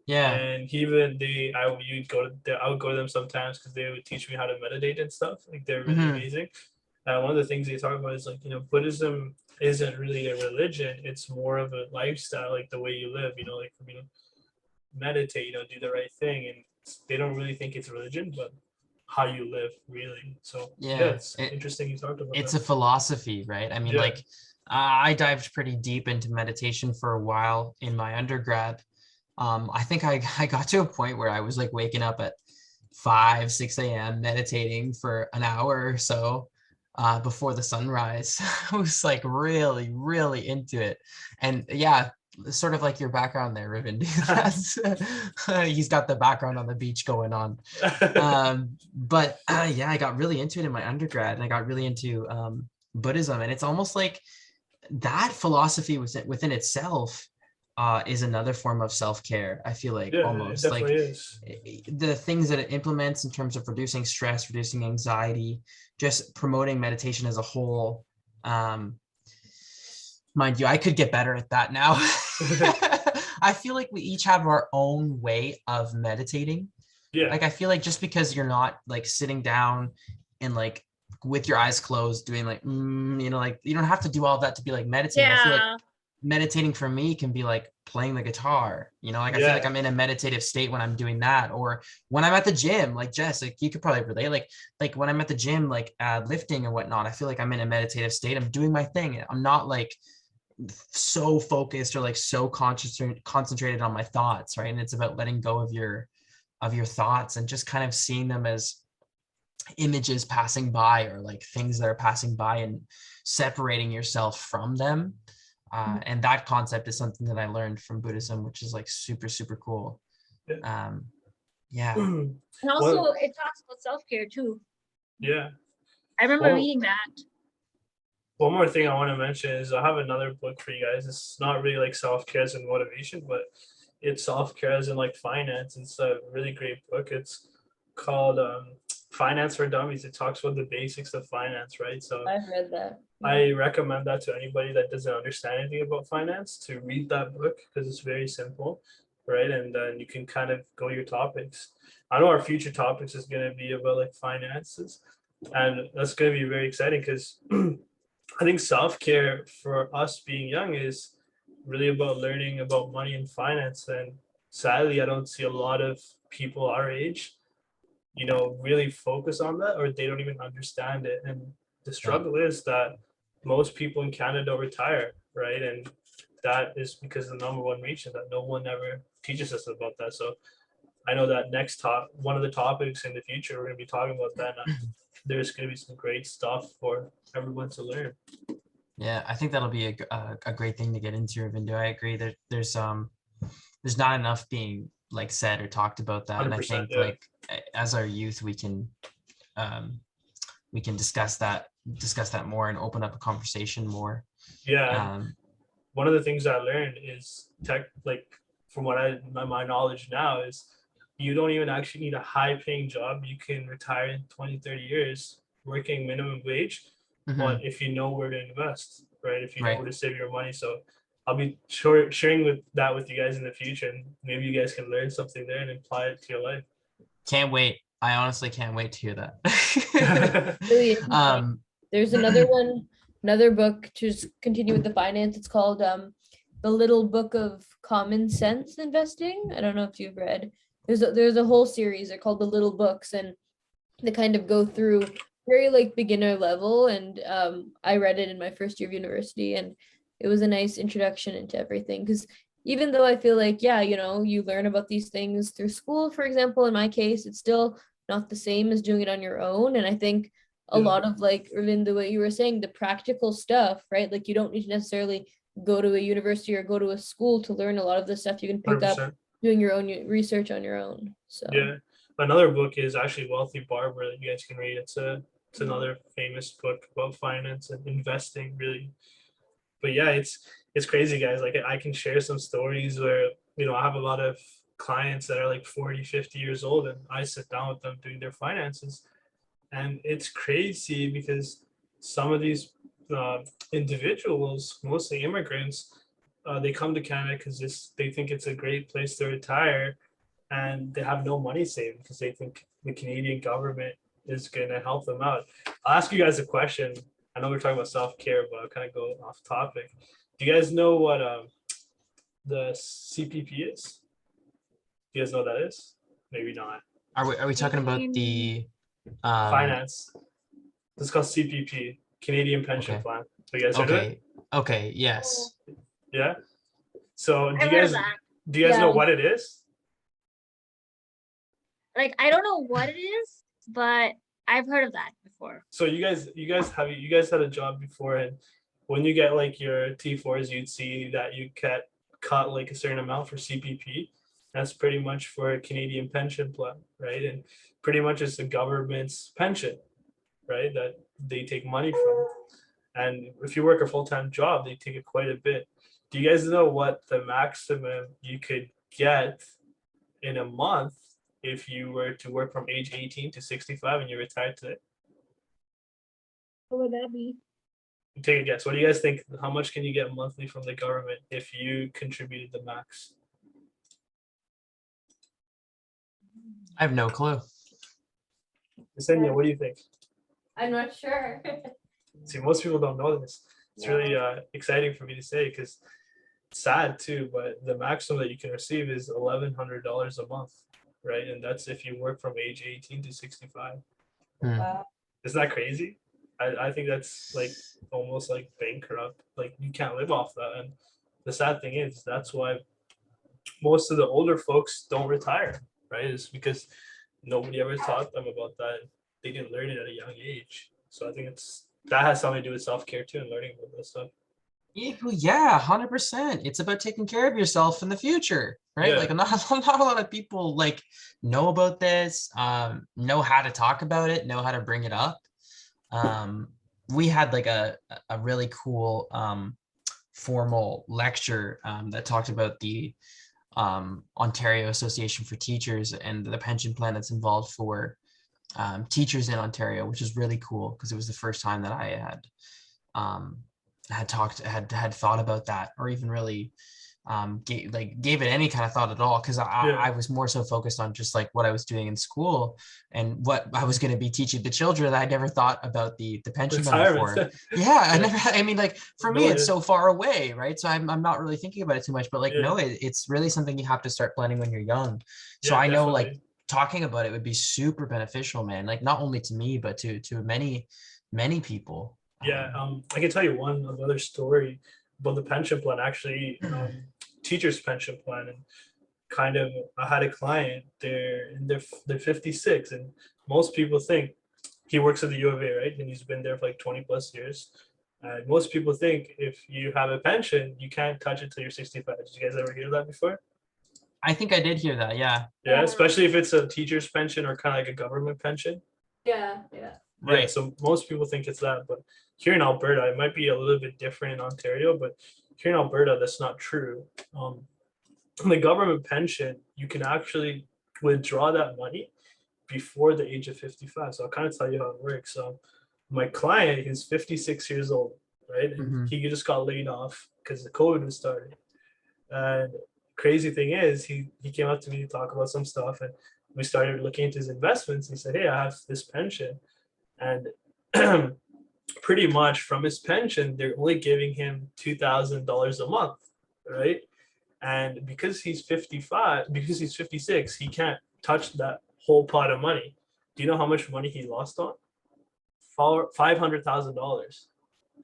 Yeah. And even I would go to them sometimes because they would teach me how to meditate and stuff. Like they're really amazing. One of the things they talk about is like, Buddhism isn't really a religion. It's more of a lifestyle, like the way you live, like, meditate, do the right thing, and they don't really think it's religion, but how you live really. So Yeah, it's interesting you talked about it's that. a philosophy, right? I mean, Yeah. like I dived pretty deep into meditation for a while in my undergrad. I think I got to a point where I was like waking up at 5, 6 a.m. meditating for an hour or so before the sunrise. I was like really, really into it. And yeah, sort of like your background there, Riven. That's, he's got the background on the beach going on. But yeah, I got really into it in my undergrad, and I got really into Buddhism. And it's almost like that philosophy within itself is another form of self-care. I feel like Yeah, it almost like definitely is. the things that it implements in terms of reducing stress, reducing anxiety, just promoting meditation as a whole. Mind you, I could get better at that now. I feel like we each have our own way of meditating. Yeah. Like I feel like just because you're not like sitting down and like with your eyes closed doing like like you don't have to do all that to be like meditating. I feel like Yeah. meditating for me can be like playing the guitar, like I feel like I'm in a meditative state when I'm doing that, or when I'm at the gym, like Jess, like you could probably relate, like when I'm at the gym, like lifting and whatnot, I feel like I'm in a meditative state. I'm doing my thing. I'm not like so focused or like so concentrated on my thoughts, right? And it's about letting go of your thoughts and just kind of seeing them as images passing by, or like things that are passing by, and separating yourself from them. And that concept is something that I learned from Buddhism, which is like super, super cool. Yeah. And also it talks about self-care too. Yeah. I remember reading that. One more thing I want to mention is I have another book for you guys. It's not really like self-care as in motivation, but it's self-care as in like finance. It's a really great book. It's called Finance for Dummies. It talks about the basics of finance, right? So I've read that. I recommend that to anybody that doesn't understand anything about finance to read that book, because it's very simple, right? And then you can kind of go your topics. I know our future topics is going to be about like finances, and that's going to be very exciting because I think self-care for us being young is really about learning about money and finance. And sadly, I don't see a lot of people our age, really focus on that, or they don't even understand it. And the struggle is that most people in Canada retire, right? And that is because the number one reason that no one ever teaches us about that. So I know that one of the topics in the future, we're going to be talking about that. There's going to be some great stuff for everyone to learn. Yeah, I think that'll be a great thing to get into, Ravindo. I agree that there's not enough being like said or talked about that. And I think like as our youth, we can discuss that more and open up a conversation more. Yeah. One of the things I learned is from my knowledge now is you don't even actually need a high paying job. You can retire in 20, 30 years working minimum wage, but if you know where to invest, right? If you know where to save your money. So I'll be sharing with you guys in the future, and maybe you guys can learn something there and apply it to your life. Can't wait. I honestly can't wait to hear that. Really there's another book to just continue with the finance. It's called The Little Book of Common Sense Investing. I don't know if you've read. There's a whole series. They're called The Little Books, and they kind of go through very like beginner level. And I read it in my first year of university, and it was a nice introduction into everything. Because even though I feel like, you learn about these things through school, for example, in my case, it's still not the same as doing it on your own. And I think a lot of like, Ervin, the way you were saying, the practical stuff, right? Like you don't need to necessarily go to a university or go to a school to learn a lot of the stuff. You can pick 100%. Up doing your own research on your own. So yeah, another book is actually Wealthy Barber that you guys can read. It's another famous book about finance and investing, really. But yeah, it's crazy, guys. Like I can share some stories where I have a lot of clients that are like 40, 50 years old, and I sit down with them doing their finances, and it's crazy because some of these individuals, mostly immigrants, they come to Canada because they think it's a great place to retire, and they have no money saved because they think the Canadian government is going to help them out. I'll ask you guys a question. I know we're talking about self-care, but I'll kind of go off topic. Do you guys know what the CPP is? Do you guys know what that is? Maybe not. Are we talking about the Finance. This is called CPP, Canadian Pension Okay. Plan. Have you guys heard of it? Okay, yes. Yeah. So I've heard of that. do you guys Yeah. know what it is? Like, I don't know what it is, but I've heard of that before. So you guys had a job before, and when you get like your T4s, you'd see that you get cut like a certain amount for CPP. That's pretty much for a Canadian pension plan, right? And pretty much it's the government's pension, right? That they take money from. And if you work a full-time job, they take it quite a bit. Do you guys know what the maximum you could get in a month if you were to work from age 18 to 65 and you retired today? What would that be? Take a guess. What do you guys think? How much can you get monthly from the government if you contributed the max? I have no clue. Jessenia, what do you think? I'm not sure. See, most people don't know this. It's really exciting for me to say because it's sad too, but the maximum that you can receive is $1,100 a month, right? And that's if you work from age 18 to 65. Wow. Isn't that crazy? I think that's like almost like bankrupt. Like you can't live off that. And the sad thing is that's why most of the older folks don't retire, right? It's because nobody ever taught them about that. They didn't learn it at a young age. So I think that has something to do with self-care too and learning about this stuff. Yeah, 100%. It's about taking care of yourself in the future, right? Yeah. Like not a lot of people like know about this, know how to talk about it, know how to bring it up. We had like a really cool formal lecture that talked about the Ontario Association for Teachers and the pension plan that's involved for teachers in Ontario, which is really cool because it was the first time that I had thought about that or even really gave it any kind of thought at all, because I was more so focused on just like what I was doing in school and what I was going to be teaching the children. I never thought about the pension fund before. I mean, like for me it's so far away, right? So I'm not really thinking about it too much, but like no, it's really something you have to start planning when you're young. So I know like talking about it would be super beneficial, man, like not only to me but to many people. I can tell you one other story about the pension plan, actually. Teachers pension plan, and kind of I had a client, they're 56, and most people think he works at the U of A, right? And he's been there for like 20 plus years. And most people think if you have a pension, you can't touch it till you're 65. Did you guys ever hear that before? I think I did hear that. Yeah, especially if it's a teacher's pension or kind of like a government pension. Right. So most people think it's that, but here in Alberta, it might be a little bit different in Ontario, but here in Alberta, that's not true. The government pension, you can actually withdraw that money before the age of 55. So I'll kind of tell you how it works. So my client is 56 years old, right? And he just got laid off because the COVID was starting. And crazy thing is, he came up to me to talk about some stuff, and we started looking into his investments. He said, hey, I have this pension. And pretty much from his pension, they're only giving him $2,000 a month, right? And because he's 56, he can't touch that whole pot of money. Do you know how much money he lost on? $500,000.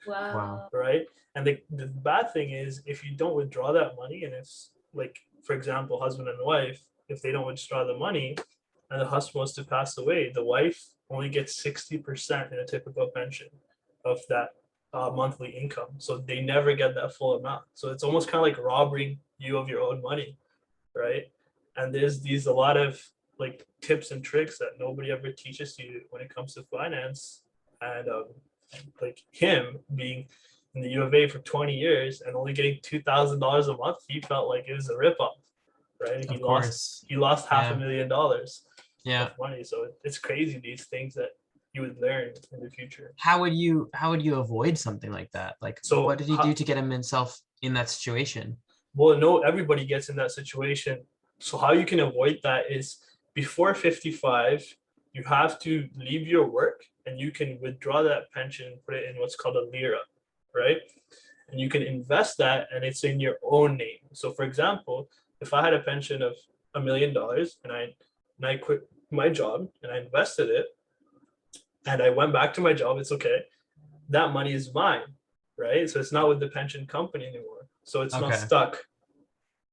Wow. Right? And the bad thing is, if you don't withdraw that money, and it's like, for example, husband and wife, if they don't withdraw the money and the husband was to pass away, the wife only gets 60% in a typical pension of that monthly income. So they never get that full amount. So it's almost kind of like robbing you of your own money, right? And there's a lot of like tips and tricks that nobody ever teaches you when it comes to finance. And like him being in the U of A for 20 years and only getting $2,000 a month, he felt like it was a ripoff, right? And he lost $500,000 of money. So it's crazy, these things that you would learn in the future. How would you avoid something like that? Like, so what did he do to get himself in that situation? Well, no, everybody gets in that situation. So how you can avoid that is before 55, you have to leave your work and you can withdraw that pension and put it in what's called a lira, right? And you can invest that and it's in your own name. So for example, if I had a pension of $1 million and I quit my job and I invested it and I went back to my job, it's okay. That money is mine, right? So it's not with the pension company anymore. So it's not Okay. stuck.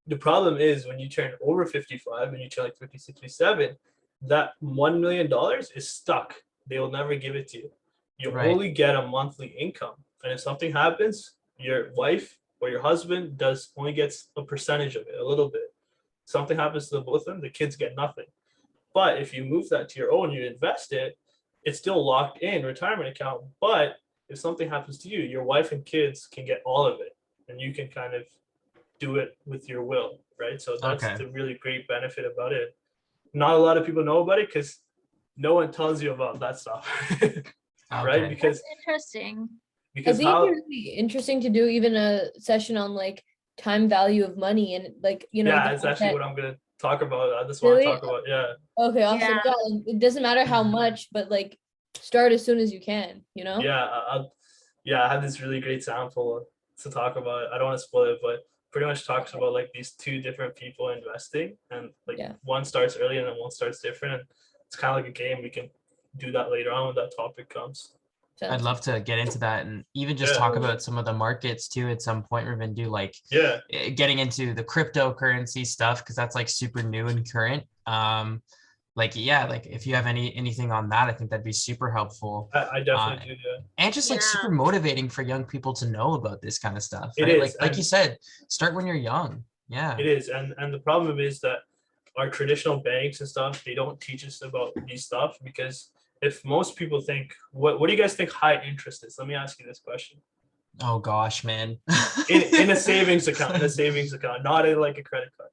The problem is when you turn over 55 and you turn like 56, 57, that $1 million is stuck. They will never give it to you. You Right. only get a monthly income. And if something happens, your wife or your husband only gets a percentage of it, a little bit. Something happens to the both of them, the kids get nothing. But if you move that to your own, you invest it, it's still locked in retirement account. But if something happens to you, your wife and kids can get all of it, and you can kind of do it with your will, right? So that's Okay. the really great benefit about it. Not a lot of people know about it because no one tells you about that stuff, right? Okay. Because That's interesting. I because think it'd how be really interesting to do even a session on like time value of money and like, you know, yeah, the it's fact actually that- what I'm gonna talk about. I just want to Really? talk about Okay, awesome. Yeah. Yeah, like, it doesn't matter how much, but like start as soon as you can, you know? I have this really great sample to talk about. I don't want to spoil it, but pretty much talks about like these two different people investing, and like Yeah. one starts early and then one starts different. And it's kind of like a game. We can do that later on when that topic comes. I'd love to get into that and even just Yeah. talk about some of the markets too at some point. We're gonna do like Yeah, getting into the cryptocurrency stuff because that's like super new and current. Like if you have anything on that, I think that'd be super helpful. I definitely do. Yeah, And just like Yeah. super motivating for young people to know about this kind of stuff. It Right? is, Like you and- said, start when you're young. Yeah. it is. And the problem is that our traditional banks and stuff, they don't teach us about these stuff because if most people think, what do you guys think high interest is? Let me ask you this question. Oh gosh, man. In a savings account, not in like a credit card.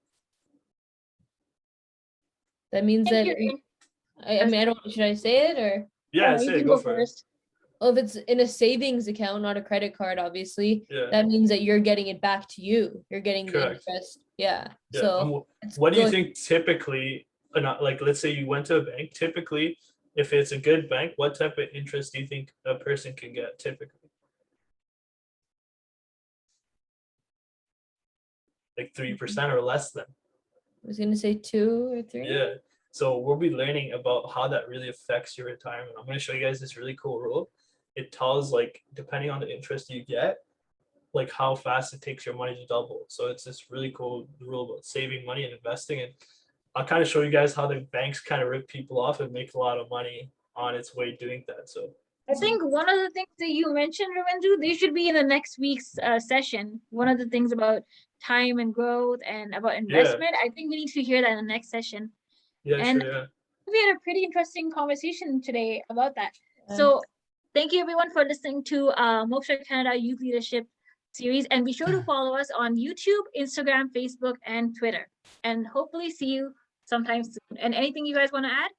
That means Thank that you. I mean, I don't, should I say it or? Yeah, You say can it, go for it. first. Well, if it's in a savings account, not a credit card, obviously, Yeah. that means that you're getting it back to you. You're getting the Correct. interest. Yeah. Yeah. So it's What do you good. think typically, like let's say you went to a bank, typically, if it's a good bank, what type of interest do you think a person can get typically? Like 3% or less than. I was gonna say 2 or 3. Yeah. So we'll be learning about how that really affects your retirement. I'm going to show you guys this really cool rule. It tells like depending on the interest you get, like how fast it takes your money to double. So it's this really cool rule about saving money and investing. And I'll kind of show you guys how the banks kind of rip people off and make a lot of money on its way doing that. So I think one of the things that you mentioned, Ravendu, they should be in the next week's session. One of the things about time and growth and about investment. I think we need to hear that in the next session. yeah, And sure, yeah. we had a pretty interesting conversation today about that. Yeah. So thank you everyone for listening to Moksha Canada Youth Leadership series, and be sure to follow us on YouTube, Instagram, Facebook, and Twitter. And hopefully see you sometime soon. And anything you guys want to add?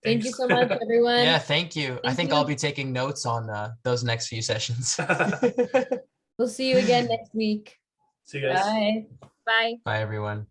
Thank you Thanks. so much, everyone. Yeah, thank you. I Thank think you. I'll be taking notes on those next few sessions. We'll see you again next week. See you guys. Bye. Bye. Bye, everyone.